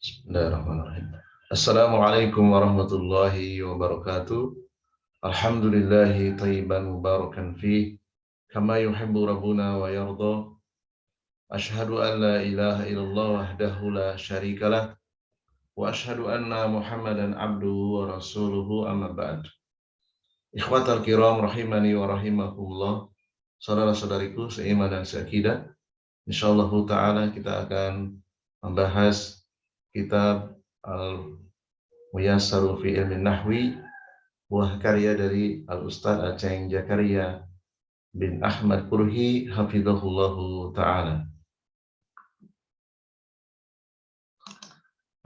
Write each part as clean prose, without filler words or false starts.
Bismillahirrahmanirrahim. Assalamualaikum warahmatullahi wabarakatuh. Alhamdulillahi thayyiban mubarakan fih kama yuhibbu rabbuna wa yarda. Ashhadu an la ilaha illallah wahdahu la syarikalah wa ashhadu anna Muhammadan abduhu wa rasuluhu amma ba'd. Ikhwatal kiram rahimani wa rahimakumullah. Saudara-saudariku seiman dan seakidah, insyaallah taala kita akan membahas kitab Al-Muyassar fi Ilmin Nahwi, buah karya dari Al-Ustaz Aceng Zakaria bin Ahmad Purhi hafizahullahu ta'ala.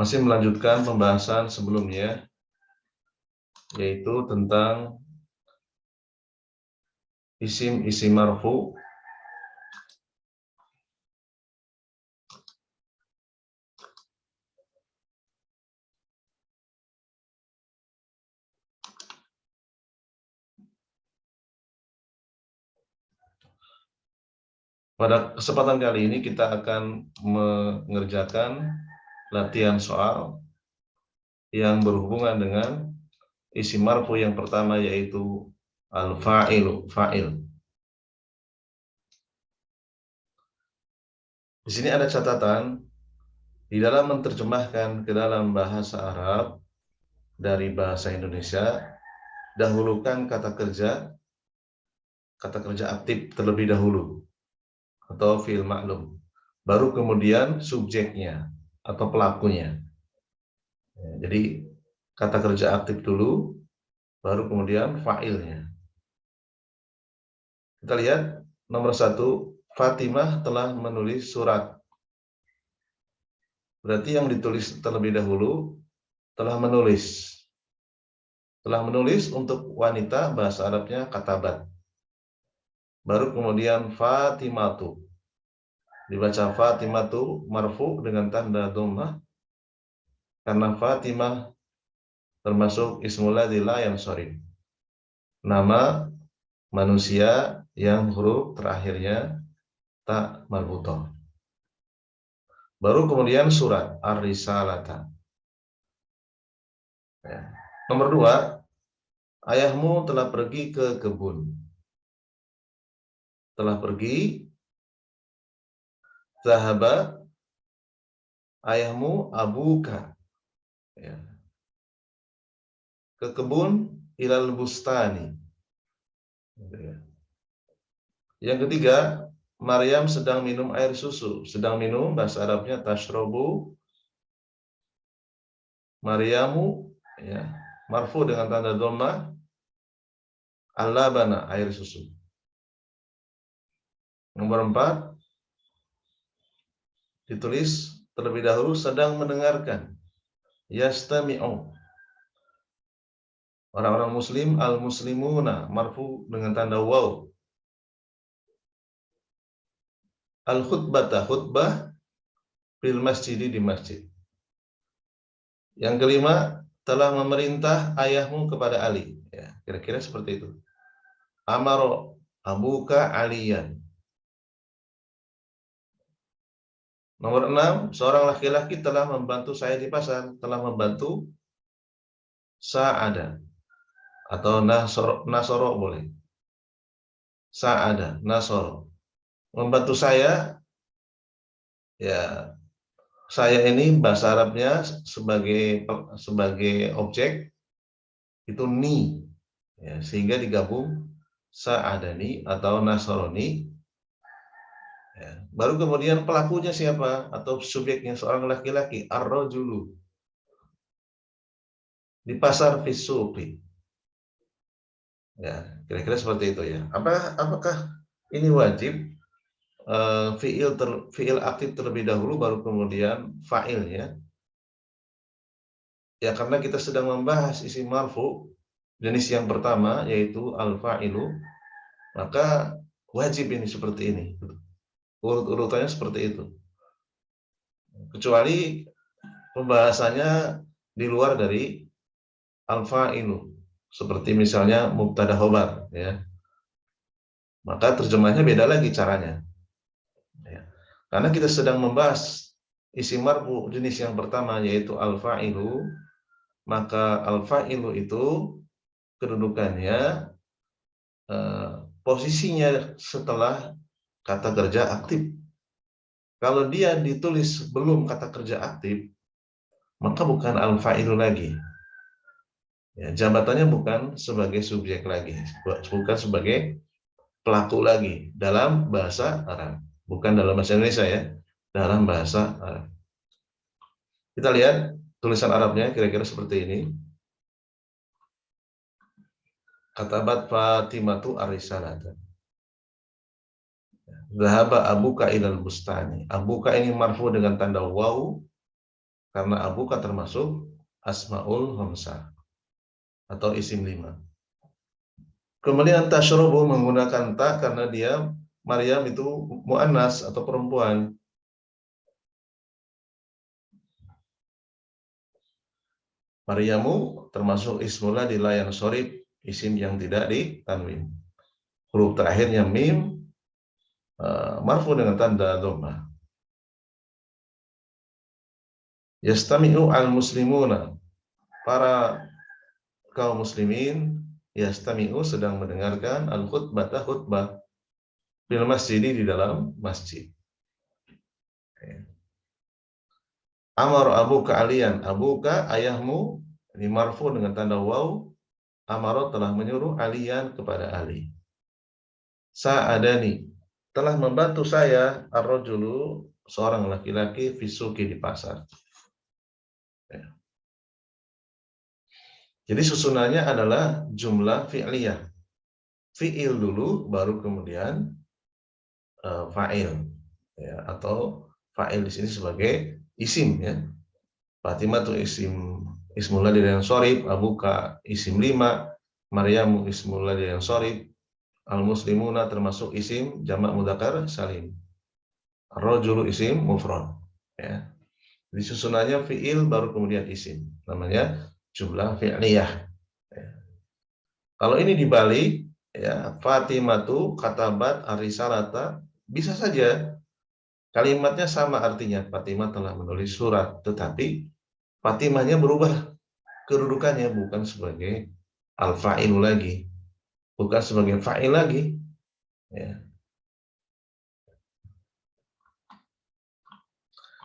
Masih melanjutkan pembahasan sebelumnya, yaitu tentang isim marfu. Pada kesempatan kali ini kita akan mengerjakan latihan soal yang berhubungan dengan isim marfu yang pertama, yaitu al-fa'ilu, fa'il. Di sini ada catatan, di dalam menerjemahkan ke dalam bahasa Arab dari bahasa Indonesia, dahulukan kata kerja aktif terlebih dahulu atau fi'il maklum, baru kemudian subjeknya atau pelakunya. Jadi kata kerja aktif dulu, baru kemudian fa'ilnya. Kita lihat nomor 1, Fatimah telah menulis surat. Berarti yang ditulis terlebih dahulu telah menulis. Telah menulis untuk wanita, bahasa Arabnya katabat. Baru kemudian Fatimatu. Dibaca Fatimatu marfu dengan tanda dhammah karena Fatimah termasuk ismul ladzi la yansharif. Nama manusia yang huruf terakhirnya tak marbutah. Baru kemudian surat Ar-Risalata. Ya. Nomor 2, ayahmu telah pergi ke kebun. Telah pergi, zahaba, ayahmu abuka. Ya. Ke kebun, ilal bustani. Ya. Yang ketiga, Maryam sedang minum air susu. Sedang minum, bahasa Arabnya tashrobu. Maryamu, ya, marfu dengan tanda dhammah, al-labana, air susu. Nomor 4, ditulis terlebih dahulu sedang mendengarkan. Yastami'u. Orang-orang muslim, al-muslimuna, marfu dengan tanda waw. Al-khutbata, khutbah, fil masjidi, di masjid. Yang kelima, telah memerintah ayahmu kepada Ali. Ya, kira-kira seperti itu. Amaro abuka aliyan. Nomor 6, seorang laki-laki telah membantu saya di pasar. Telah membantu sa'ada atau nasoro boleh. Sa'ada, nasoro. Membantu saya, ya, saya ini bahasa Arabnya sebagai objek itu ni, ya, sehingga digabung sa'adani atau nasroni. Ya. Baru kemudian pelakunya siapa atau subjeknya seorang laki-laki, ar-rajulu, di pasar fisuqi. Ya, kira-kira seperti itu ya. Apakah ini wajib fiil aktif terlebih dahulu baru kemudian fa'ilnya? Ya, karena kita sedang membahas isim marfu jenis yang pertama, yaitu al-fa'ilu, maka wajib ini seperti ini. Urut-urutannya seperti itu. Kecuali pembahasannya di luar dari al-fa'ilu, seperti misalnya mubtada khobar, ya. Maka terjemahnya beda lagi caranya. Ya. Karena kita sedang membahas isim marfu jenis yang pertama yaitu al-fa'ilu, maka al-fa'ilu itu kedudukannya posisinya setelah kata kerja aktif. Kalau dia ditulis belum kata kerja aktif, maka bukan al-fa'ilu lagi. Ya, jabatannya bukan sebagai subjek lagi, bukan sebagai pelaku lagi dalam bahasa Arab, bukan dalam bahasa Indonesia ya, dalam bahasa Arab. Kita lihat tulisan Arabnya kira-kira seperti ini. Katabat Fatimatu ar-risalata. Dhahaba abuka ilal bustani. Abuka ini marfu dengan tanda waw karena abuka termasuk asmaul khamsah atau isim 5. Kemudian tashrubu menggunakan ta karena dia Maryam itu muannas atau perempuan. Maryamu termasuk ismullah di layan sorib, isim yang tidak ditanwin. Huruf terakhirnya mim, marfu dengan tanda dhammah. Yastami'u al-muslimuna. Para kaum muslimin yastami'u sedang mendengarkan al-khutbah khutbah bil masjid di dalam masjid. Amar abuka aliyan, abuka ayahmu ini marfu dengan tanda waw. Amar telah menyuruh aliyan kepada Ali. Sa'adani telah membantu saya ar-rajulu seorang laki-laki fisuki di pasar. Ya. Jadi susunannya adalah jumlah fi'liyah. Fi'il dulu baru kemudian fa'il ya, atau fa'il di sini sebagai isim ya. Fatimah itu ismullah yang sorib, abuka isim 5, Maryamu ismullah yang sorib, al-muslimuna termasuk isim jamak mudzakkar salim. Ar-rajulu isim mufrad ya. Di susunannya fi'il baru kemudian isim. Namanya jumlah fi'liyah. Ya. Kalau ini dibalik ya, Fatimatu katabat ar-risalata bisa saja kalimatnya sama artinya. Fatimah telah menulis surat, tetapi Fatimahnya berubah kedudukannya bukan sebagai al-fa'ilu lagi, bukan sebagai fa'il lagi. Ya.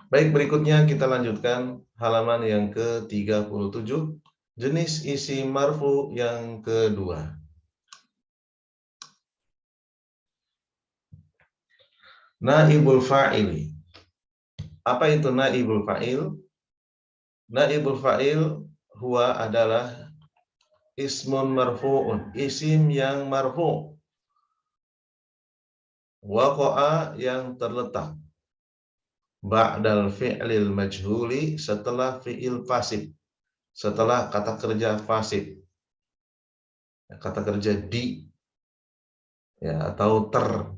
Baik, berikutnya kita lanjutkan halaman yang ke-37, jenis isim marfu yang kedua. Naibul fa'ili. Apa itu naibul fa'il? Naibul fa'il huwa adalah ismun marfu'un, isim yang marfu'. Waqa'a yang terletak. Ba'dal fi'lil majhuli setelah fi'il pasif. Setelah kata kerja pasif. Kata kerja di ya, atau ter.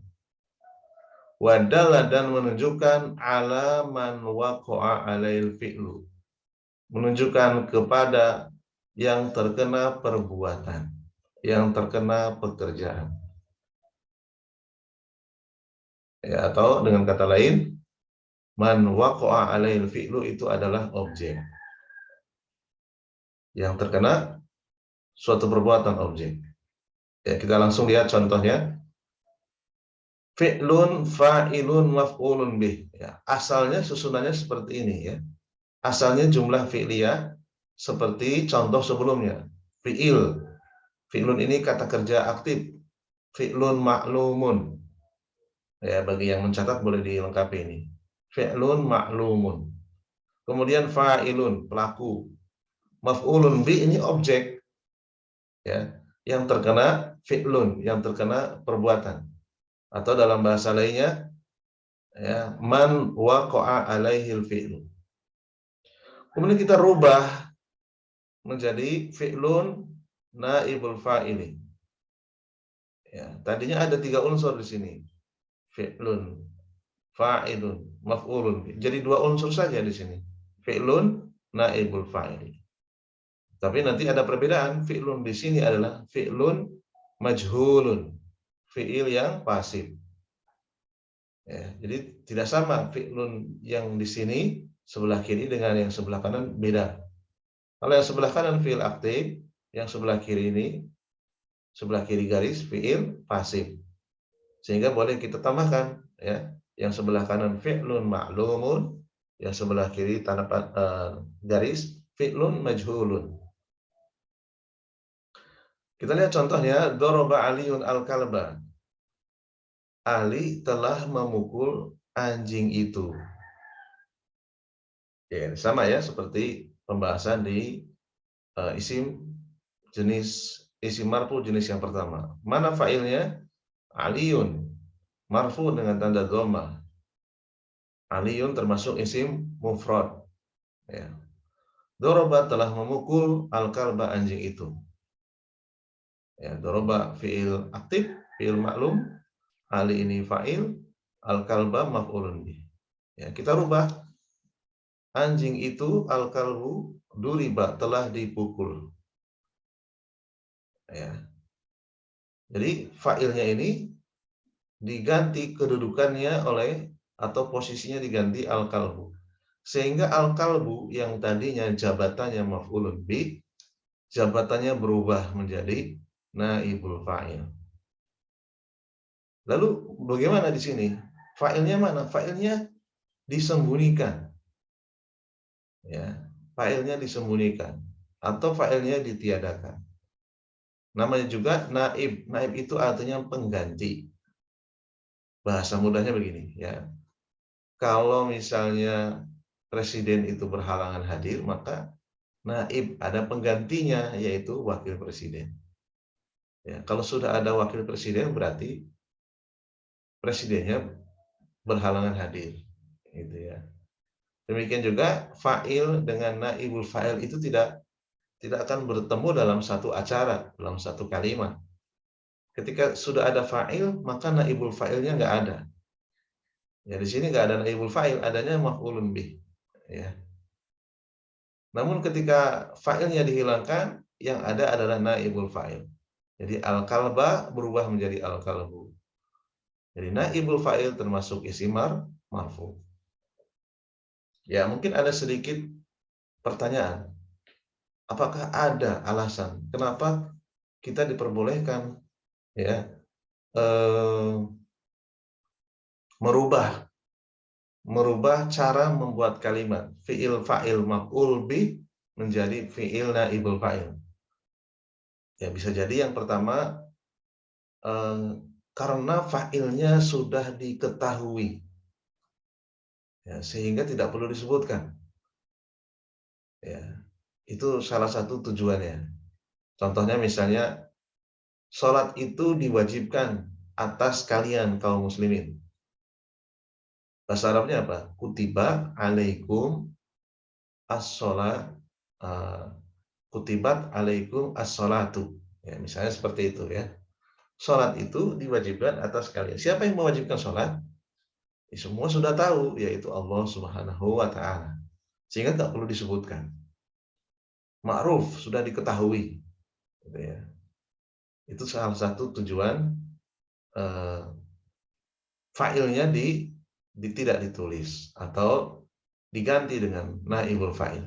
Wadalla dan menunjukkan ala man waqa'a alail fi'lu. Menunjukkan kepada yang terkena perbuatan, yang terkena pekerjaan. Ya, atau dengan kata lain, man waqa'a alail fi'lu itu adalah objek. Yang terkena suatu perbuatan objek. Ya, kita langsung lihat contohnya. Fi'lun fa'ilun maf'ulun bih. Ya, asalnya susunannya seperti ini ya. Asalnya jumlah fi'liyah seperti contoh sebelumnya. Fi'il. Fi'lun ini kata kerja aktif. Fi'lun ma'lumun. Ya, bagi yang mencatat boleh dilengkapi ini. Fi'lun ma'lumun. Kemudian fa'ilun, pelaku. Maf'ulun bi ini objek. Ya, yang terkena fi'lun, yang terkena perbuatan. Atau dalam bahasa lainnya ya, man waqa'a alaihil fi'lu. Kemudian kita rubah menjadi fi'lun naibul fa'ili. Ya, tadinya ada 3 unsur di sini. Fi'lun, fa'ilun, maf'ulun. Jadi 2 unsur saja di sini. Fi'lun naibul fa'ili. Tapi nanti ada perbedaan. Fi'lun di sini adalah fi'lun majhulun. Fi'il yang pasif. Ya, jadi tidak sama fi'lun yang di sini sebelah kiri dengan yang sebelah kanan beda. Kalau yang sebelah kanan fi'il aktif, yang sebelah kiri ini sebelah kiri garis fi'il pasif. Sehingga boleh kita tambahkan ya. Yang sebelah kanan fi'lun ma'lumun, yang sebelah kiri tanda garis fi'lun majhulun. Kita lihat contohnya, daraba Aliun al-kalba. Ali telah memukul anjing itu. Ya, sama ya seperti pembahasan di isim jenis isim marfu jenis yang pertama. Mana fa'ilnya? Aliun, marfu dengan tanda dhammah. Aliun termasuk isim mufrad. Ya. Doroba telah memukul al-kalba anjing itu. Ya, doroba fi'il aktif, fi'il maklum, ali ini fa'il, al-kalba maf'ulun bih. Ya, kita rubah anjing itu al-kalbu duriba telah dipukul. Ya. Jadi fa'ilnya ini diganti kedudukannya oleh atau posisinya diganti al-kalbu. Sehingga al-kalbu yang tadinya jabatannya maf'ulun bih, jabatannya berubah menjadi naibul fa'il. Lalu bagaimana di sini? Fa'ilnya mana? Fa'ilnya disembunyikan. Ya, fa'ilnya disembunyikan atau fa'ilnya ditiadakan. Namanya juga naib. Naib itu artinya pengganti. Bahasa mudahnya begini, ya. Kalau misalnya presiden itu berhalangan hadir, maka naib ada penggantinya yaitu wakil presiden. Ya, kalau sudah ada wakil presiden berarti presidennya berhalangan hadir, gitu ya. Demikian juga fa'il dengan naibul fa'il itu tidak akan bertemu dalam satu acara, dalam satu kalimat. Ketika sudah ada fa'il, maka naibul fa'ilnya nggak ada. Ya, di sini nggak ada naibul fa'il, adanya maf'ulun bih. Ya. Namun ketika fa'ilnya dihilangkan, yang ada adalah naibul fa'il. Jadi al-kalba berubah menjadi al-kalbu. Jadi naibul fa'il termasuk isim marfu. Ya, mungkin ada sedikit pertanyaan. Apakah ada alasan kenapa kita diperbolehkan ya merubah cara membuat kalimat fi'il fa'il maf'ul bih menjadi fi'il naibul fa'il? Ya, bisa jadi yang pertama karena fa'ilnya sudah diketahui, ya, sehingga tidak perlu disebutkan. Ya, itu salah satu tujuannya. Contohnya misalnya, sholat itu diwajibkan atas kalian kaum muslimin. Bahasa Arabnya apa? Kutiba alaikum as-sholat, kutibat alaikum as-sholatu. Ya, misalnya seperti itu ya. Sholat itu diwajibkan atas kalian. Siapa yang mewajibkan sholat? Ya, semua sudah tahu, yaitu Allah Subhanahu wa Ta'ala. Sehingga tak perlu disebutkan. Ma'ruf sudah diketahui. Gitu ya. Itu salah satu tujuan fa'ilnya tidak ditulis atau diganti dengan naibul fa'il.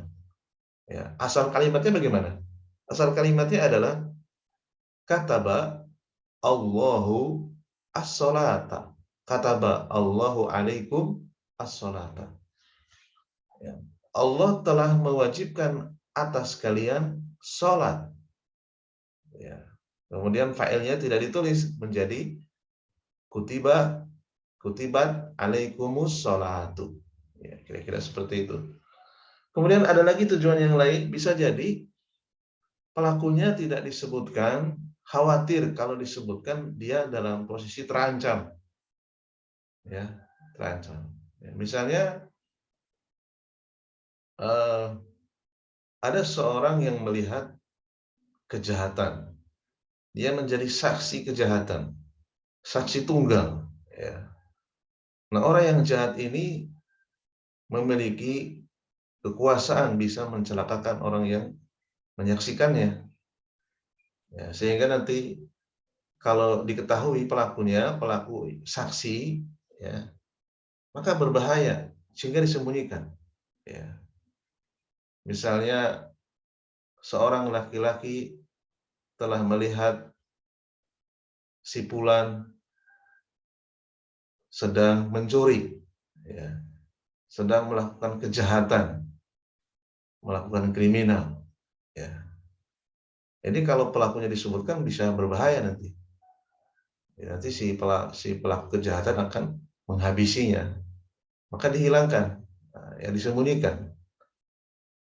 Ya, asal kalimatnya bagaimana? Asal kalimatnya adalah kataba Allahu as-salata. Kataba Allahu alaikum as-salata. Ya. Allah telah mewajibkan atas kalian salat. Ya. Kemudian fa'ilnya tidak ditulis menjadi kutibat alaikumus salatu. Ya, kira-kira seperti itu. Kemudian ada lagi tujuan yang lain, bisa jadi pelakunya tidak disebutkan, khawatir kalau disebutkan dia dalam posisi terancam. Ya, terancam. Ya, misalnya ada seorang yang melihat kejahatan. Dia menjadi saksi kejahatan, saksi tunggal. Ya. Nah, orang yang jahat ini memiliki kekuasaan bisa mencelakakan orang yang menyaksikannya. Ya, sehingga nanti kalau diketahui pelakunya, pelaku saksi, ya, maka berbahaya sehingga disembunyikan. Ya. Misalnya seorang laki-laki telah melihat si fulan sedang mencuri, ya, sedang melakukan kejahatan, melakukan kriminal. Ya. Jadi kalau pelakunya disebutkan bisa berbahaya nanti. Ya, nanti si pelaku kejahatan akan menghabisinya, maka dihilangkan, nah, ya disembunyikan.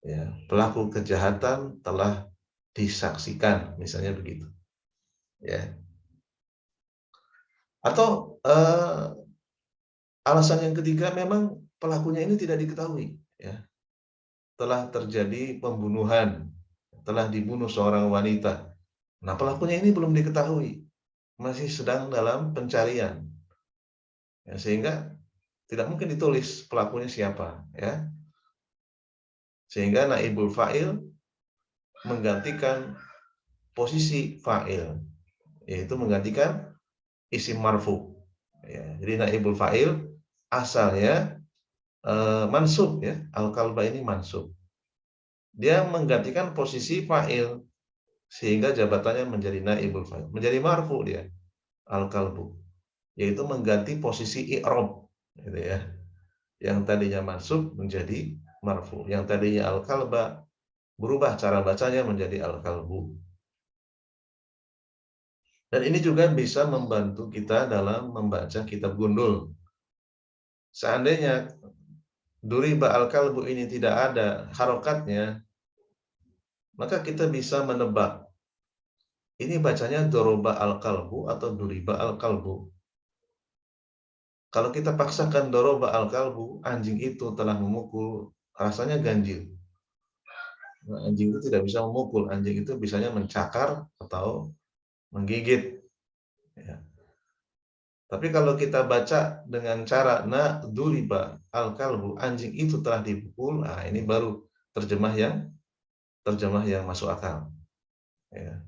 Ya, pelaku kejahatan telah disaksikan, misalnya begitu. Ya. Atau alasan yang ketiga memang pelakunya ini tidak diketahui. Ya. Telah terjadi pembunuhan, telah dibunuh seorang wanita. Nah, pelakunya ini belum diketahui, masih sedang dalam pencarian. Ya, sehingga tidak mungkin ditulis pelakunya siapa, ya. Sehingga naibul fa'il menggantikan posisi fa'il, yaitu menggantikan isim marfu. Ya, jadi naibul fa'il asalnya mansub, ya. Al-kalba ini mansub. Dia menggantikan posisi fa'il sehingga jabatannya menjadi naibul fa'il, menjadi marfu dia, al-kalbu, yaitu mengganti posisi i'rab, gitu ya. Yang tadinya mansub menjadi marfu, yang tadinya al-kalba berubah cara bacanya menjadi al-kalbu. Dan ini juga bisa membantu kita dalam membaca kitab gundul. Seandainya duriba al-kalbu ini tidak ada harokatnya, maka kita bisa menebak ini bacanya doroba al-kalbu atau duriba al-kalbu. Kalau kita paksakan doroba al-kalbu, anjing itu telah memukul, rasanya ganjil. Nah, anjing itu tidak bisa memukul, anjing itu bisanya mencakar atau menggigit. Ya. Tapi kalau kita baca dengan cara na duriba al-kalbu, anjing itu telah dipukul, nah ini baru terjemah yang masuk akal. Ya.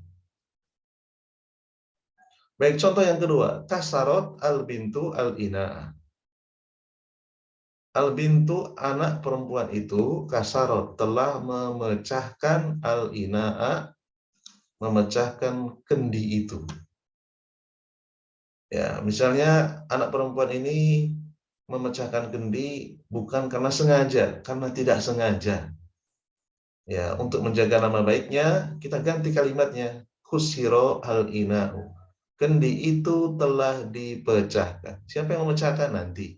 Baik, contoh yang kedua, kasarot al-bintu al-ina. Al-bintu anak perempuan itu kasarot telah memecahkan al-ina'a, memecahkan kendi itu. Ya, misalnya anak perempuan ini memecahkan kendi bukan karena sengaja, karena tidak sengaja. Ya, untuk menjaga nama baiknya, kita ganti kalimatnya. Kusiro al-ina'u. Kendi itu telah dipecahkan. Siapa yang memecahkan nanti?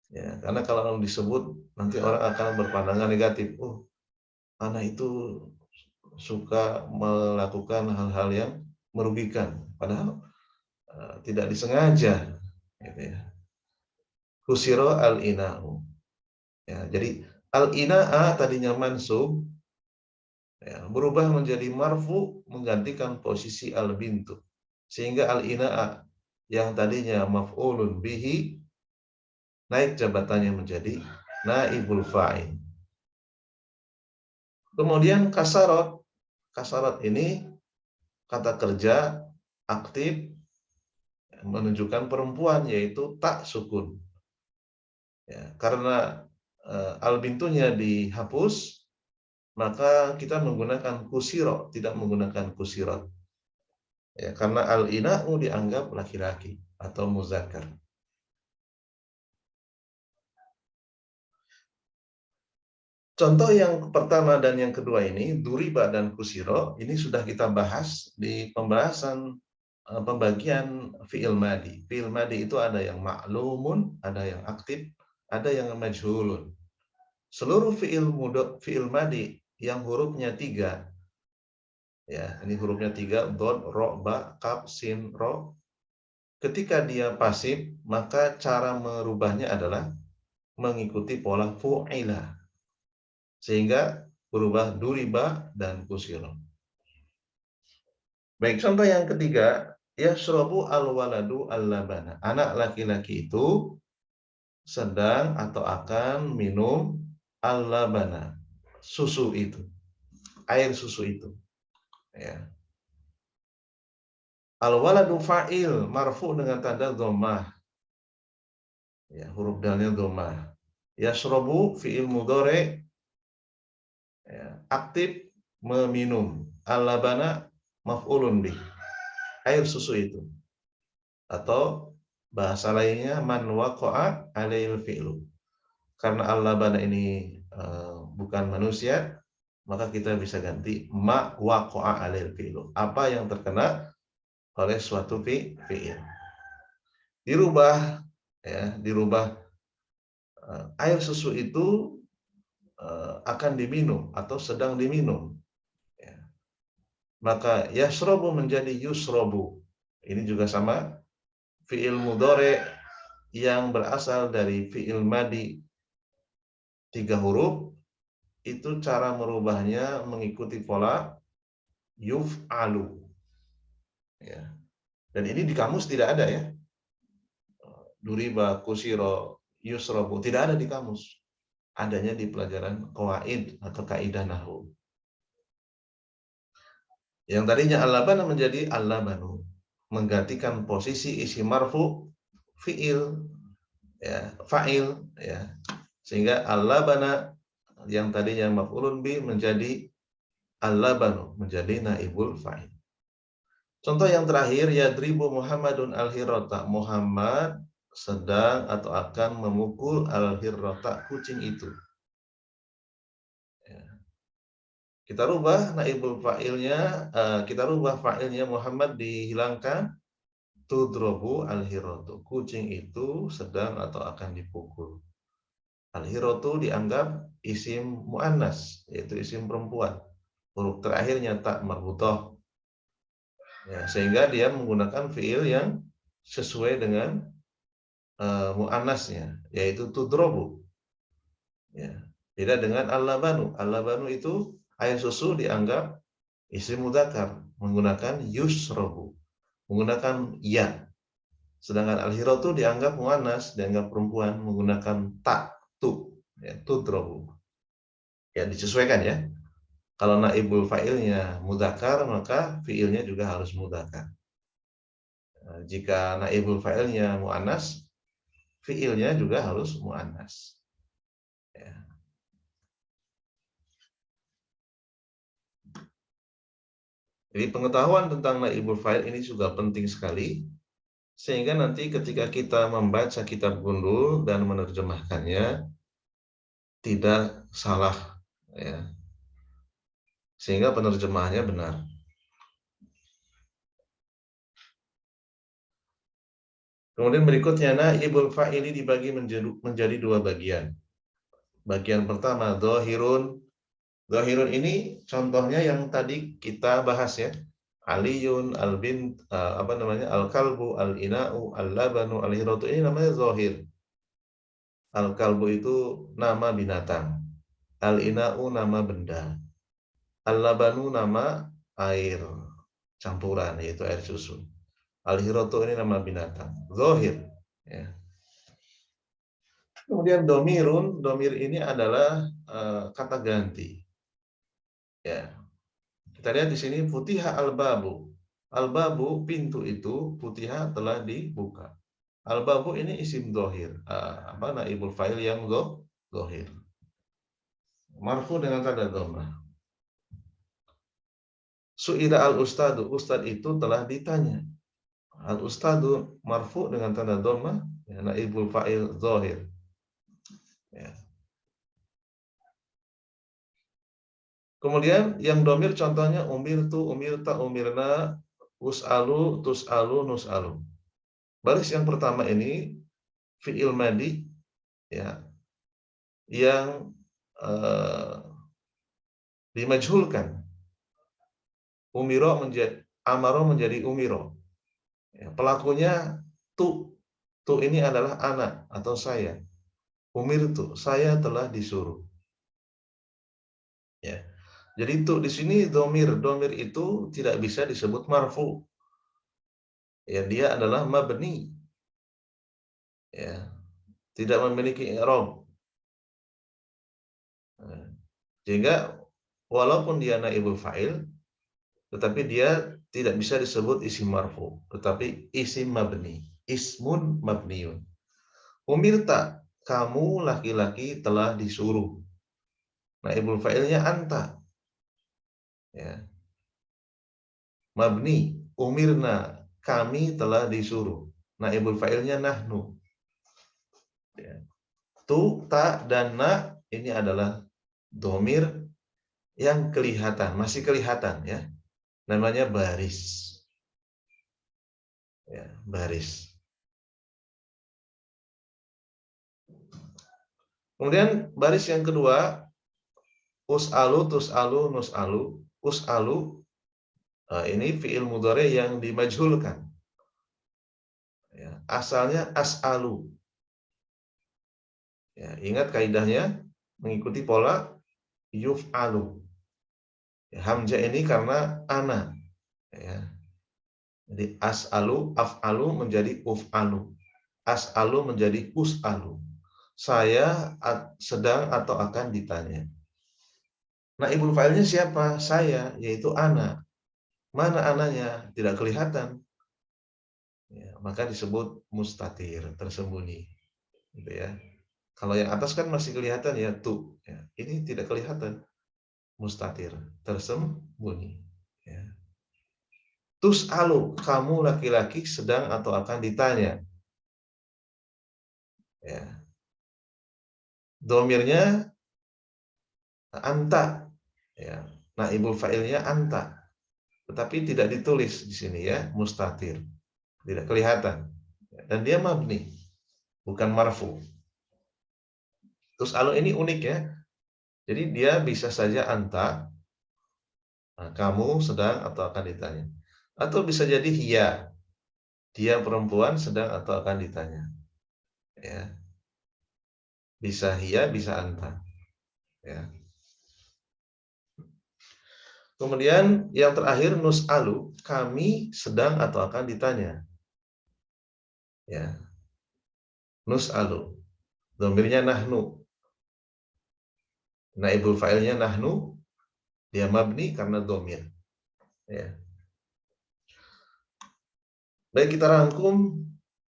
Ya, karena kalau disebut nanti orang akan berpandangan negatif. Oh, anak itu suka melakukan hal-hal yang merugikan, padahal tidak disengaja. Gitu ya. Kusiro al-ina'u. Ya, jadi al-ina'a tadinya mansub, ya, berubah menjadi marfu menggantikan posisi al-bintu. Sehingga al-ina'a yang tadinya maf'ulun bihi naik jabatannya menjadi naibul fa'il. Kemudian kasarot. Kasarot ini kata kerja aktif menunjukkan perempuan, yaitu tak sukun. Ya, karena al-bintunya dihapus, maka kita menggunakan kusiro, tidak menggunakan kusirat. Ya, karena al-ina'u dianggap laki-laki atau muzakkar. Contoh yang pertama dan yang kedua ini, duriba dan kusiro, ini sudah kita bahas di pembahasan pembagian fi'il madi. Fi'il madi itu ada yang ma'lumun, ada yang aktif, ada yang majhulun. Seluruh fi'il madi yang hurufnya 3, ya, ini hurufnya 3, dod, ro, ba, kaf, sin, ro. Ketika dia pasif, maka cara merubahnya adalah mengikuti pola fu'ila, sehingga berubah duriba dan kusiro. Baik, contoh yang ketiga, yashrabu al-waladu al-labana. Anak laki-laki itu sedang atau akan minum al-labana, susu itu, air susu itu. Ya. Al-waladu fa'il marfu dengan tanda dhammah. Ya, huruf dalnya dhammah. Yashrabu fi'il mudhari, ya, aktif meminum. Al-labana maf'ulun bih. Air susu itu. Atau bahasa lainnya man waqa'a alail fi'lu. Karena al-labana ini bukan manusia, maka kita bisa ganti ma waqa'a alail fi'lu. Apa yang terkena oleh suatu fi'il. Dirubah, ya, dirubah, air susu itu akan diminum atau sedang diminum, ya. Maka yashrobu menjadi yusrobu. Ini juga sama, fi'il mudhari yang berasal dari fi'il madi 3 huruf, itu cara merubahnya mengikuti pola yuf'alu, ya. Dan ini di kamus tidak ada, ya. Duriba, kusiro, yusrobu tidak ada di kamus. Adanya di pelajaran qawaid atau kaidah nahwu. Yang tadinya al-labana menjadi al-labanu, menggantikan posisi isim marfu fi'il, ya, fa'il, ya. Sehingga al-labana yang tadinya maf'ulun bi menjadi al-labanu, menjadi naibul fa'il. Contoh yang terakhir, yadribu Muhammadun al-hirrata. Muhammad sedang atau akan memukul al-hirrata, kucing itu. Ya. Kita rubah naibul fa'ilnya, kita rubah fa'ilnya Muhammad dihilangkan, tudrobu al-hirratu. Kucing itu sedang atau akan dipukul. Al-hirratu dianggap isim mu'annas, yaitu isim perempuan. Huruf terakhirnya tak marbutah, ya, sehingga dia menggunakan fiil yang sesuai dengan mu'annasnya, yaitu tudrobu, ya. Beda dengan al-labanu. Al-labanu itu air susu dianggap isim mudzakkar, menggunakan yusrobu, menggunakan ya. Sedangkan al-hiratu dianggap muannas, dianggap perempuan, menggunakan ta, tu, ya, tudrobu. Ya, disesuaikan, ya. Kalau naibul fa'ilnya mudzakkar, maka fiilnya juga harus mudzakkar. Jika naibul fa'ilnya muannas, fiilnya juga harus muannas. Ya. Jadi pengetahuan tentang naibul fa'il ini juga penting sekali, sehingga nanti ketika kita membaca kitab gundul dan menerjemahkannya tidak salah, ya. Sehingga penerjemahannya benar. Kemudian berikutnya, naibul fa'ili dibagi menjadi 2 bagian. Bagian pertama, dhahirun. Dhahirun ini contohnya yang tadi kita bahas, ya. Aliyun, al-bint, al-kalbu, al-ina'u, al-labanu, al-hiratu, ini namanya dhahir. Al-kalbu itu nama binatang. Al-ina'u nama benda. Al-labanu nama air campuran, yaitu air susu. Al-hiratu ini nama binatang. Dhahir, ya. Kemudian domirun, domir ini adalah kata ganti. Ya. Kita lihat di sini futiha al-babu. Al-babu pintu itu, futiha telah dibuka. Al-babu ini isim dhahir. Naibul fa'il yang dhahir. Marfu dengan tanda dhammah. Su'ila al-ustadu, ustad itu telah ditanya. Al-ustadu marfu dengan tanda dhammah, ya, naibul fa'il dhahir. Ya. Kemudian yang domir contohnya umirtu, umirta, umirna, us'alu, tus'alu, nus'alu. Baris yang pertama ini fi'il madi, ya, yang dimajhulkan. Umiro menjadi amaro menjadi umiro. Ya, pelakunya tu. Tu ini adalah anak atau saya. Umirtu, saya telah disuruh. Ya. Jadi tu di sini domir. Domir itu tidak bisa disebut marfu. Ya, dia adalah mabni. Ya, tidak memiliki i'rab. Sehingga walaupun dia naibul fa'il, tetapi dia tidak bisa disebut isim marfu, tetapi isim mabni, ismun mabniun. Umirta, kamu laki-laki telah disuruh. Naibul fa'ilnya anta. Ya. Mabni, umirna, kami telah disuruh. Naibul fa'ilnya nahnu. Ya. Tu, ta, dan na ini adalah domir yang kelihatan, masih kelihatan ya. Namanya baris. Ya, baris. Kemudian baris yang kedua, us'alu, tus'alu, nus'alu. Us'alu, ini fi'il mudhari yang dimajhulkan. Ya, asalnya as'alu. Ya, ingat kaidahnya mengikuti pola yuf'alu. Ya, hamzah ini karena ana. Ya. Jadi as'alu, af'alu menjadi uf'alu. As'alu menjadi us'alu. Saya sedang atau akan ditanya. Nah, ibul fa'ilnya siapa? Saya, yaitu ana. Mana ananya? Tidak kelihatan. Ya, maka disebut mustatir, tersembunyi. Gitu ya. Kalau yang atas kan masih kelihatan ya, tu. Ya, ini tidak kelihatan. Mustatir, tersembunyi. Ya. Tus'alu, kamu laki-laki sedang atau akan ditanya. Ya. Domirnya anta. Ya. Nah, ibul fa'ilnya anta. Tetapi tidak ditulis di sini ya, mustatir. Tidak kelihatan. Dan dia mabni, bukan marfu. Tus'alu ini unik ya. Jadi dia bisa saja anta, nah, kamu sedang atau akan ditanya. Atau bisa jadi hiya, dia perempuan sedang atau akan ditanya. Ya. Bisa hiya, bisa anta. Ya. Kemudian yang terakhir nus'alu, kami sedang atau akan ditanya. Ya. Nus'alu, domirnya nahnu. Naibul fa'ilnya nahnu, dia mabni karena domir. Ya. Baik, kita rangkum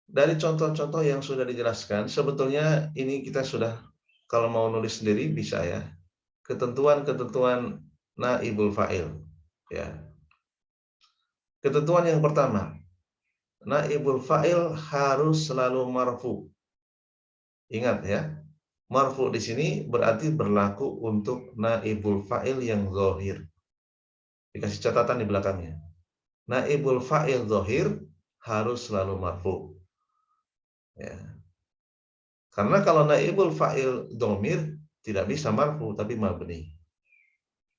dari contoh-contoh yang sudah dijelaskan. Sebetulnya ini kita sudah, kalau mau nulis sendiri bisa ya. Ketentuan-ketentuan naibul fa'il. Ya. Ketentuan yang pertama, naibul fa'il harus selalu marfu. Ingat ya, marfu di sini berarti berlaku untuk naibul fa'il yang zahir. Dikasih catatan di belakangnya. Naibul fa'il zahir harus selalu marfu. Ya. Karena kalau naibul fa'il domir tidak bisa marfu tapi mabni.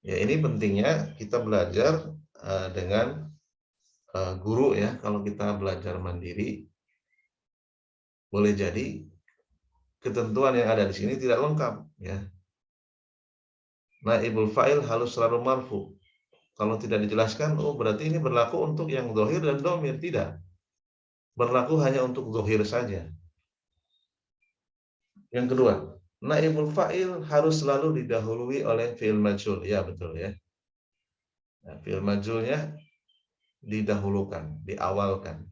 Ya, ini pentingnya kita belajar dengan guru ya. Kalau kita belajar mandiri, boleh jadi ketentuan yang ada di sini tidak lengkap ya. Naibul fa'il harus selalu marfu. Kalau tidak dijelaskan, oh berarti ini berlaku untuk yang zahir dan domir. Tidak. Berlaku hanya untuk zahir saja. Yang kedua, naibul fa'il harus selalu didahului oleh fi'il majhul. Ya betul ya. Nah, fi'il majhulnya didahulukan, diawalkan.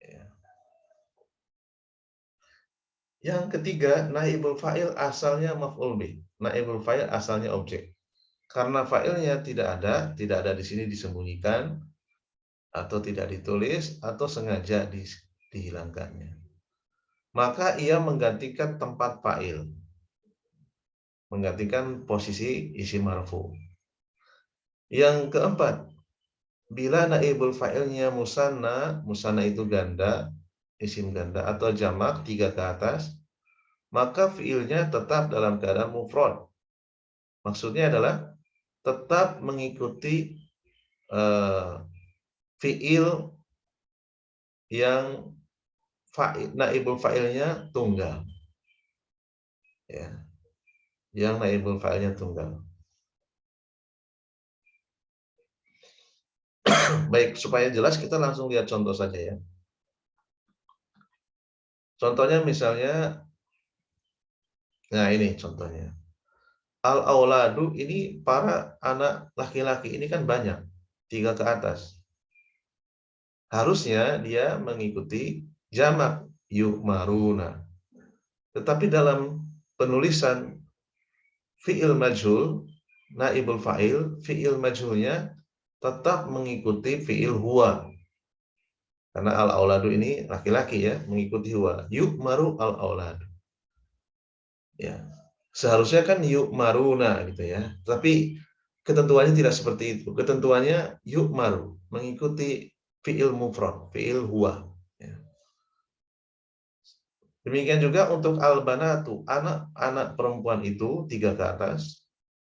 Ya. Yang ketiga, naibul fa'il asalnya maf'ul bih. Naibul fa'il asalnya objek. Karena fa'ilnya tidak ada di sini disembunyikan, atau tidak ditulis, atau sengaja dihilangkannya. Maka ia menggantikan tempat fa'il. Menggantikan posisi isim marfu. Yang keempat, bila naibul fa'ilnya musanna, musanna itu ganda, isim ganda, atau jamak 3 ke atas, maka fiilnya tetap dalam keadaan mufrad. Maksudnya adalah tetap mengikuti fiil yang naibul fa'ilnya tunggal. Ya. Yang naibul fa'ilnya tunggal. Baik, supaya jelas kita langsung lihat contoh saja ya. Contohnya misalnya, nah ini contohnya. Al-auladu ini para anak laki-laki ini kan banyak, 3 ke atas. Harusnya dia mengikuti jamak yu'maruna. Tetapi dalam penulisan fi'il majhul, naibul fa'il, fi'il majhulnya tetap mengikuti fi'il huwa. Karena al-auladu ini laki-laki ya, mengikuti huwa. Yu'maru al-auladu. Ya. Seharusnya kan yu'maruna gitu ya. Tapi ketentuannya tidak seperti itu. Ketentuannya yu'maru, mengikuti fi'il mufrad, fi'il huwa. Ya. Demikian juga untuk al-banatu, anak-anak perempuan itu 3 ke atas,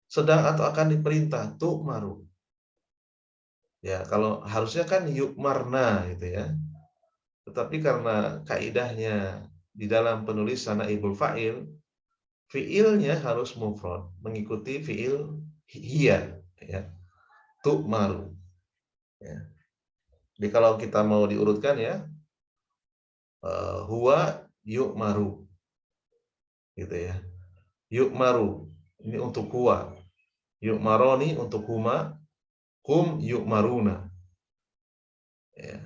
sedang atau akan diperintah tu'maru. Ya, kalau harusnya kan yukmarna gitu ya. Tetapi karena kaidahnya di dalam penulisan naibul fa'il, fiilnya harus mufrad, mengikuti fiil hiya ya. Tu'maru ya. Jadi kalau kita mau diurutkan ya, huwa yukmaru gitu ya. Yukmaru ini untuk huwa, yukmaroni untuk huma, hum yukmaruna ya.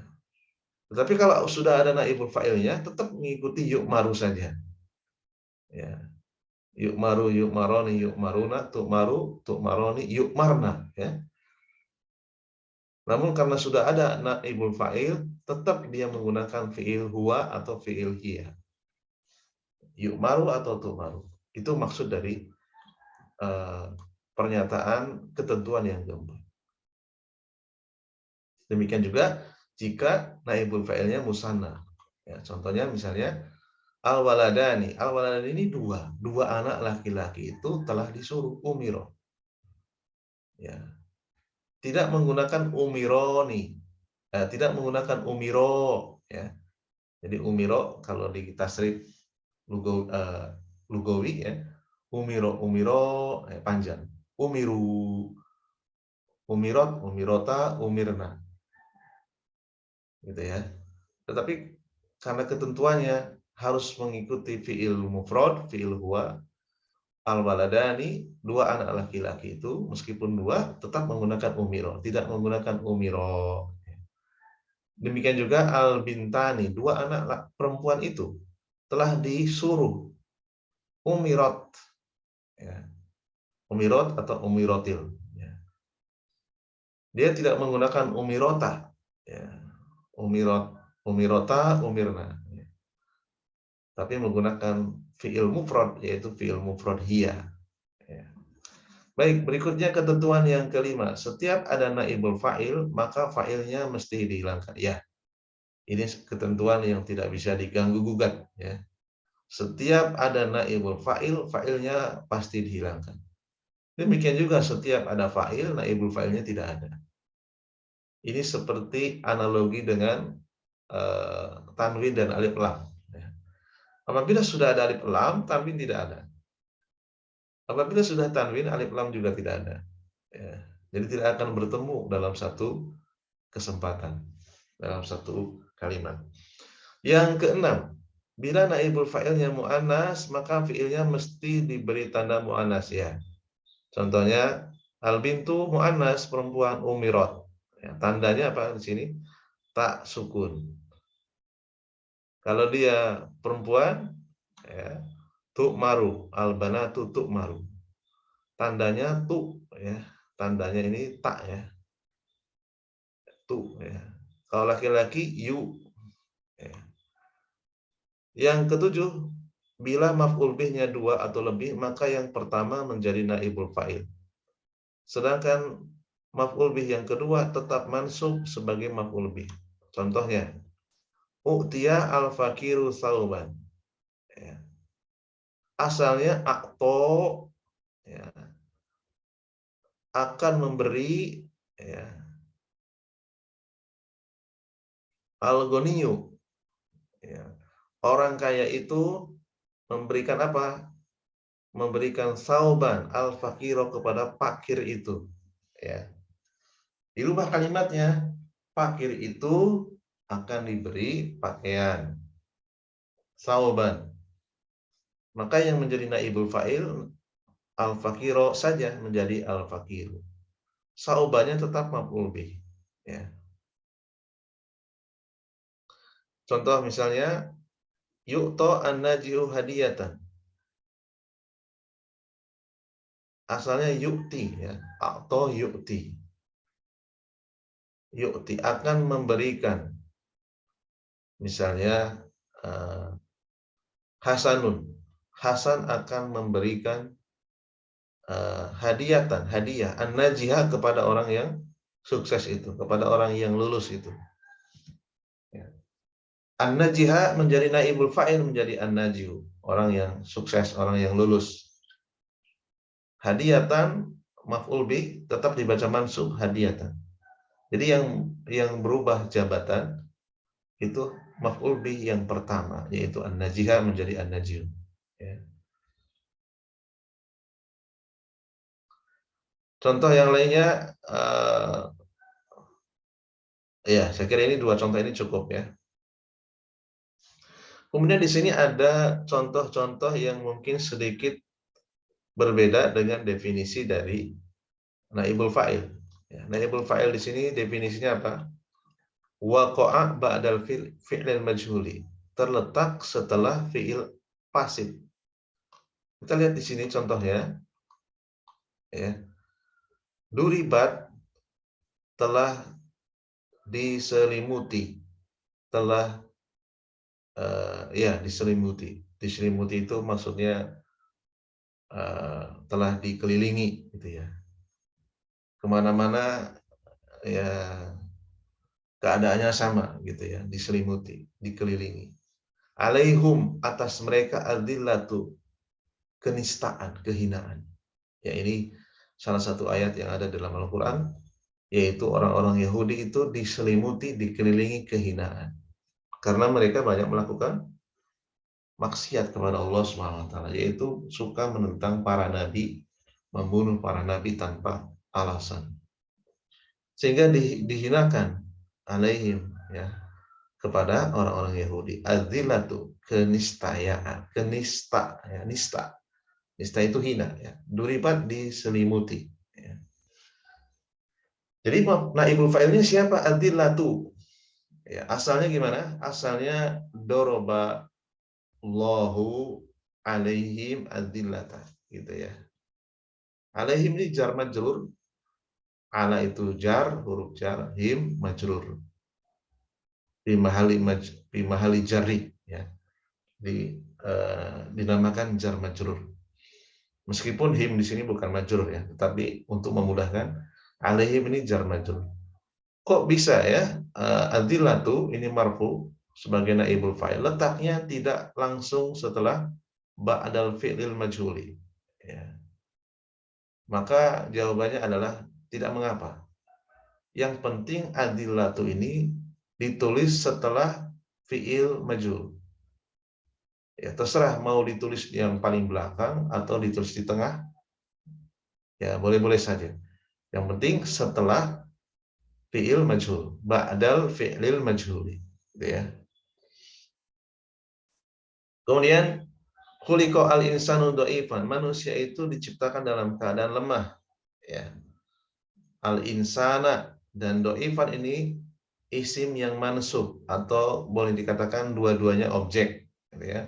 Tetapi kalau sudah ada naibul fa'ilnya, tetap mengikuti yukmaru saja. Ya. Yukmaru, yukmaroni, yukmaruna, tu'maru, tu'maroni, yukmarna. Ya. Namun karena sudah ada naibul fa'il, tetap dia menggunakan fi'il huwa atau fi'il hiya. Yukmaru atau tu'maru. Itu maksud dari pernyataan ketentuan yang keempat. Demikian juga jika naibul fa'ilnya musanna. Ya, contohnya misalnya al-waladani. Al-waladani ini dua anak laki-laki itu telah disuruh umiro. Ya. Tidak menggunakan umironi. Tidak menggunakan umiro. Ya. Jadi umiro kalau di tasrif lugawi ya. Umiro panjang. Umiru, umirot, umirota, umirna. Gitu ya. Tetapi karena ketentuannya harus mengikuti fi'il mufrad, fi'il huwa, al-waladani, 2 anak laki-laki itu meskipun 2 tetap menggunakan umiro, tidak menggunakan umiro. Demikian juga al-bintani, 2 anak perempuan itu telah disuruh umirot ya. Umirot atau umirotil ya. Dia tidak menggunakan umirota ya. Umirota, umirna ya. Tapi menggunakan fi'il mufrad yaitu fi'il mufrad hiya ya. Baik, berikutnya ketentuan yang kelima. Setiap ada naibul fa'il, maka fa'ilnya mesti dihilangkan. Ya, ini ketentuan yang tidak bisa diganggu-gugat. Ya. Setiap ada naibul fa'il, fa'ilnya pasti dihilangkan. Demikian juga setiap ada fa'il, naibul fa'ilnya tidak ada. Ini seperti analogi dengan tanwin dan alif lam. Ya. Apabila sudah ada alif lam, tanwin tidak ada. Apabila sudah tanwin, alif lam juga tidak ada. Ya. Jadi tidak akan bertemu dalam satu kesempatan, dalam satu kalimat. Yang keenam, bila naibul fa'ilnya mu'annas, maka fi'ilnya mesti diberi tanda mu'annas ya. Contohnya, al-bintu mu'annas, perempuan umirot. Ya, tandanya apa di sini? Tak sukun. Kalau dia perempuan, ya, tu'maru, al-banatu tu'maru. Tandanya tu ya. Tandanya ini tak ya. Tu ya. Kalau laki-laki yu ya. Yang ketujuh, bila maf'ul bihnya 2 atau lebih, maka yang pertama menjadi naibul fa'il. Sedangkan maf'ul bih yang kedua tetap mansub sebagai maf'ul bih. Contohnya, u'tiya al-fakiru sauban. Ya. Asalnya akto ya, akan memberi ya, al-ghaniyu ya. Orang kaya itu memberikan apa? Memberikan sauban al-fakiro kepada fakir itu ya. Dirubah kalimatnya, fakir itu akan diberi pakaian sauban. Maka yang menjadi naibul fa'il al-fakiro saja menjadi al-fakiru. Saubannya tetap maf'ul bih ya. Contoh misalnya yu'ta an-najihu hadiyatan. Asalnya yu'ti ya, atau yu'ti. Yu'ti akan memberikan. Misalnya Hasanun. Hasan akan memberikan hadiah an-najihah kepada orang yang sukses itu, kepada orang yang lulus itu. Ya. An-najihah menjadi naibul fa'il, menjadi an-najihu, orang yang sukses, orang yang lulus. Hadiyatan maf'ul bih tetap dibaca mansub hadiyatan. Jadi yang berubah jabatan itu maf'ul bih yang pertama, yaitu an-najihah menjadi an-najihu. Ya. Contoh yang lainnya, ya saya kira ini dua contoh ini cukup ya. Kemudian di sini ada contoh-contoh yang mungkin sedikit berbeda dengan definisi dari naibul fa'il. Ya, naibul fa'il di sini definisinya apa? Waqa'a ba'dal fi'lil majhuli. Terletak setelah fi'il pasif. Kita lihat di sini contohnya. Ya. Duribat telah diselimuti. Telah diselimuti. Diselimuti itu maksudnya telah dikelilingi gitu ya. Kemana-mana ya keadaannya sama gitu ya, diselimuti, dikelilingi. Alaihum, atas mereka adillatu, kenistaan, kehinaan. Ya, ini salah satu ayat yang ada dalam Al-Quran, yaitu orang-orang Yahudi itu diselimuti, dikelilingi kehinaan. Karena mereka banyak melakukan maksiat kepada Allah SWT, yaitu suka menentang para nabi, membunuh para nabi tanpa alasan. Sehingga dihinakan alaihim ya, kepada orang-orang Yahudi. Adzillatu, kenistayaan, kenista ya, nista. Nista itu hina ya. Duribat, diselimuti ya. Jadi naibul fa'ilnya siapa? Adzillatu. Ya, asalnya gimana? Asalnya doroba Allahu alaihim adzillata gitu ya. Alaihim ini jar majrur. Ala itu jar, huruf jar, him majrur. Bimahali jarri ya. Dinamakan jar majrur. Meskipun him di sini bukan majrur ya, tetapi untuk memudahkan alaihim ini jar majrur. Kok bisa ya? Adillatu ini marfu sebagai naibul fa'il, letaknya tidak langsung setelah ba'dal fi'lil majhuli. Ya. Maka jawabannya adalah tidak mengapa. Yang penting adillatu ini ditulis setelah fi'il majhul. Ya, terserah mau ditulis yang paling belakang atau ditulis di tengah. Ya, boleh-boleh saja. Yang penting setelah fi'il majhul, ba'dal fi'lil majhuli. Gitu ya. Kemudian khuliqa al-insanu dhaifan, manusia itu diciptakan dalam keadaan lemah. Ya. Al-insana dan dhaifan ini isim yang mansub atau boleh dikatakan dua-duanya objek, gitu ya.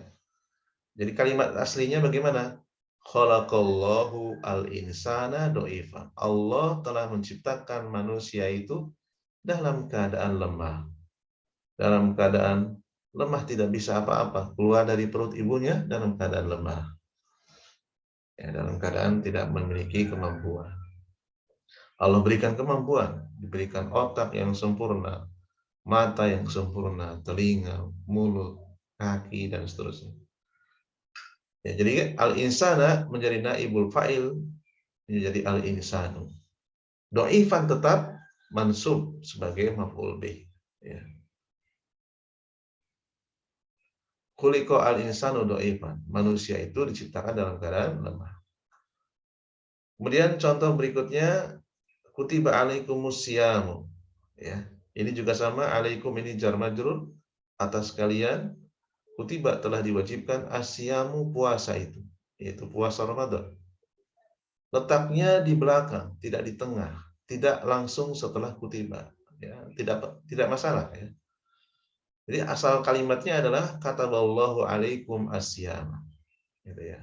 Jadi kalimat aslinya bagaimana? Khalaqallahu al-insana dhaifan. Allah telah menciptakan manusia itu dalam keadaan lemah. Dalam keadaan lemah, tidak bisa apa-apa, keluar dari perut ibunya dalam keadaan lemah. Ya, dalam keadaan tidak memiliki kemampuan. Allah berikan kemampuan, diberikan otak yang sempurna, mata yang sempurna, telinga, mulut, kaki, dan seterusnya. Ya, jadi al-insana menjadi naibul fa'il, menjadi al-insanu. Dhaifan tetap mansub sebagai maf'ul bih. Ya. Khuliqa al-insanu dhaifan. Manusia itu diciptakan dalam keadaan lemah. Kemudian contoh berikutnya, kutiba alaikumus siyamu. Ya. Ini juga sama, alaikum ini jar majrur, atas kalian kutiba telah diwajibkan asyamu, puasa itu, yaitu puasa Ramadan. Letaknya di belakang, tidak di tengah, tidak langsung setelah kutiba. Ya, tidak masalah ya. Jadi asal kalimatnya adalah kataballahu alaikum asyama. Gitu ya.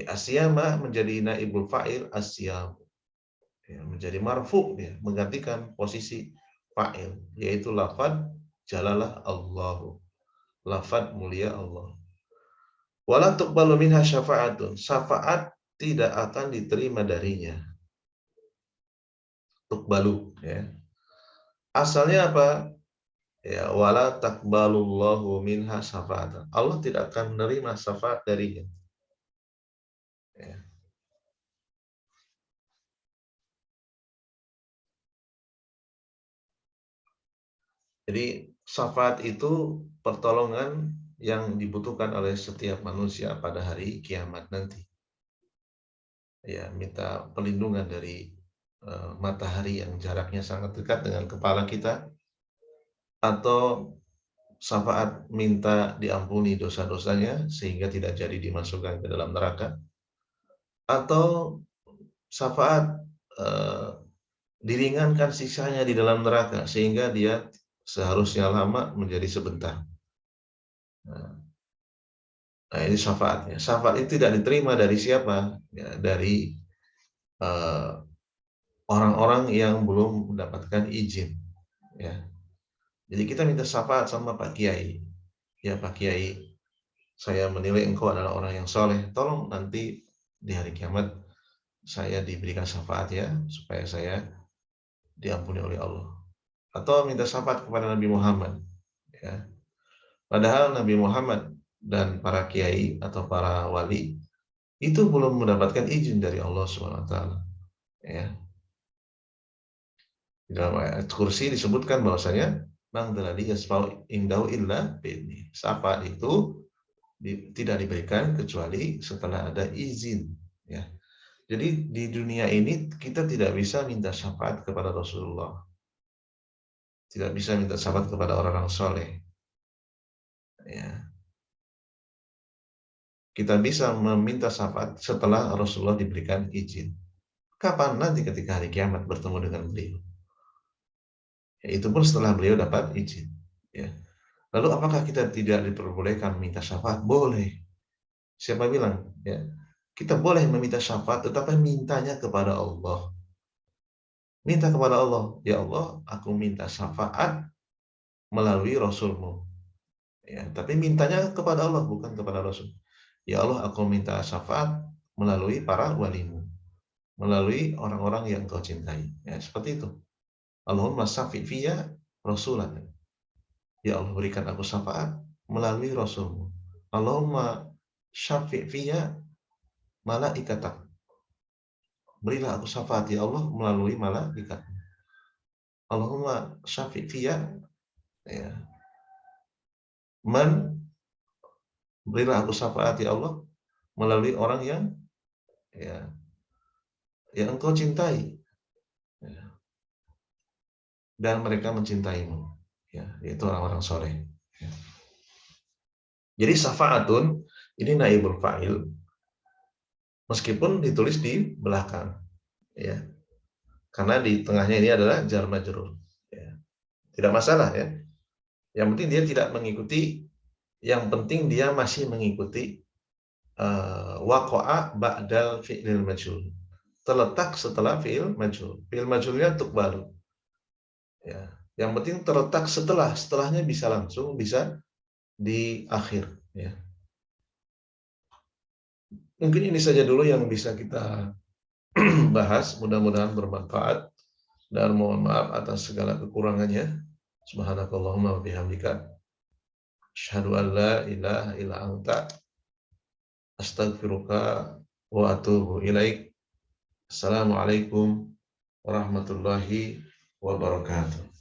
Asyama menjadi naibul fa'il asyam. Ya, menjadi marfu ya, menggantikan posisi fa'il, yaitu lafad jalalah Allahu. Lafad mulia Allah. Wala tuqbalu minha syafa'atun. Syafaat tidak akan diterima darinya. Tuqbalu ya. Asalnya apa? Ya, wala taqbalullahu minha syafa'atan. Allah tidak akan menerima syafaat darinya. Ya. Jadi syafaat itu pertolongan yang dibutuhkan oleh setiap manusia pada hari kiamat nanti. Ya, minta perlindungan dari matahari yang jaraknya sangat dekat dengan kepala kita, atau syafaat minta diampuni dosa-dosanya sehingga tidak jadi dimasukkan ke dalam neraka, atau syafaat eh, diringankan siksanya di dalam neraka sehingga dia seharusnya lama menjadi sebentar. Nah, ini syafaatnya. Syafaat itu tidak diterima dari siapa? Ya, dari orang-orang yang belum mendapatkan izin. Ya. Jadi kita minta syafaat sama Pak Kiai. Ya Pak Kiai, saya menilai engkau adalah orang yang soleh. Tolong nanti di hari kiamat saya diberikan syafaat ya, supaya saya diampuni oleh Allah. Atau minta syafaat kepada Nabi Muhammad. Ya. Padahal Nabi Muhammad dan para kiai atau para wali itu belum mendapatkan izin dari Allah SWT. Ya. Di dalam ayat kursi disebutkan bahwasanya mang dalali yasfa'u indahu illa bi'idnih. Syafaat itu tidak diberikan kecuali setelah ada izin. Ya. Jadi di dunia ini kita tidak bisa minta syafaat kepada Rasulullah, tidak bisa minta syafaat kepada orang-orang soleh. Ya. Kita bisa meminta syafaat setelah Rasulullah diberikan izin. Kapan? Nanti ketika hari kiamat bertemu dengan beliau. Ya, itu pun setelah beliau dapat izin. Ya. Lalu apakah kita tidak diperbolehkan meminta syafaat? Boleh. Siapa bilang? Ya. Kita boleh meminta syafaat, tetapi mintanya kepada Allah. Minta kepada Allah, ya Allah, aku minta syafaat melalui Rasulmu. Ya, tapi mintanya kepada Allah, bukan kepada Rasul. Ya Allah, aku minta syafaat melalui para walimu, melalui orang-orang yang kau cintai. Ya, seperti itu. Allahumma syafi' fiyya rasulan. Ya Allah, berikan aku syafaat melalui Rasulmu. Allahumma syafi' fiyya malaikatak. Berilah aku syafaat ya Allah melalui malaikat. Allahumma syafi' fiyya, ya, man, berilah aku syafaat ya Allah melalui orang yang, ya, yang engkau cintai, ya, dan mereka mencintaimu, ya, yaitu orang-orang soleh. Ya. Jadi syafaatun ini naibul fa'il meskipun ditulis di belakang, ya, karena di tengahnya ini adalah jar majrur. Ya. Tidak masalah ya. Yang penting dia tidak mengikuti, yang penting dia masih mengikuti waqa'a ba'dal fi'lil majhul. Terletak setelah fi'il majhul. Fi'il majhulnya tuqbalu. Ya. Yang penting terletak setelahnya bisa langsung, bisa di akhir. Ya. Mungkin ini saja dulu yang bisa kita bahas. Mudah-mudahan bermanfaat dan mohon maaf atas segala kekurangannya. Subhanakallahumma wa bihamdika asyhadu an la ilaha illa anta astaghfiruka wa atubu ilaik. Assalamualaikum warahmatullahi wabarakatuh.